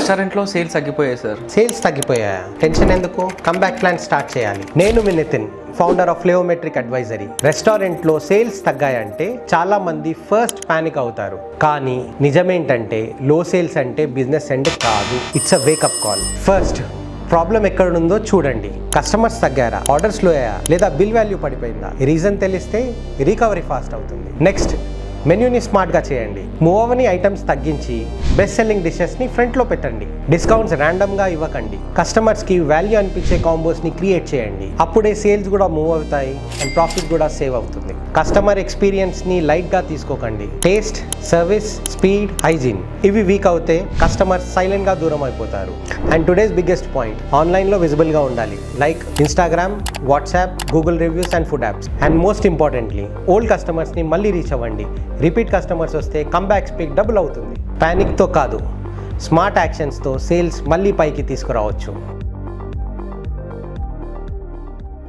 రెస్టారెంట్లో సేల్స్ తగ్గిపోయాయి sir. Sales తగ్గిపోయాయా? Tension ఎందుకు, కమ్బ్యాక్ ప్లాన్ స్టార్ట్ చేయాలి. నేను మీ నితిన్, ఫౌండర్ ఆఫ్ ఫ్లేవోమెట్రిక్ అడ్వైజరీ. రెస్టారెంట్లో సేల్స్ తగ్గాయంటే చాలా మంది ఫస్ట్ పానిక్ అవుతారు, కానీ నిజమేంటంటే లో సేల్స్ అంటే బిజినెస్ ఎండ్ కాదు, it's a wake up call. First problem ఎక్కడుందో చూడండి. కస్టమర్స్ తగ్గారా, ఆర్డర్స్ లో అయ్యా, లేదా బిల్ వాల్యూ పడిపోయిందా? ఈ రీజన్ తెలిస్తే రికవరీ ఫాస్ట్ అవుతుంది. నెక్స్ట్, మెన్యూని స్మార్ట్గా చేయండి. మూవ్ అవని ఐటమ్స్ తగ్గించి బెస్ట్ సెల్లింగ్ డిషెస్ని ఫ్రంట్లో పెట్టండి. డిస్కౌంట్స్ ర్యాండమ్గా ఇవ్వకండి. కస్టమర్స్కి వాల్యూ అనిపించే కాంబోస్ని క్రియేట్ చేయండి. అప్పుడే సేల్స్ కూడా మూవ్ అవుతాయి అండ్ ప్రాఫిట్ కూడా సేవ్ అవుతుంది. కస్టమర్ ఎక్స్పీరియన్స్ని లైట్గా తీసుకోకండి. టేస్ట్, సర్వీస్, స్పీడ్, హైజీన్ ఇవి వీక్ అవుతే కస్టమర్ సైలెంట్గా దూరం అయిపోతారు. అండ్ టుడేస్ బిగ్గెస్ట్ పాయింట్, ఆన్లైన్లో విజిబుల్గా ఉండాలి. Like Instagram, WhatsApp, Google reviews and food apps. And most importantly old కస్టమర్స్ని మళ్ళీ రీచ్ అవ్వండి. రిపీట్ కస్టమర్స్ వస్తే కమ్బ్యాక్ స్పీడ్ డబుల్ అవుతుంది. ప్యానిక్తో కాదు, స్మార్ట్ యాక్షన్స్తో సేల్స్ మళ్ళీ పైకి తీసుకురావచ్చు.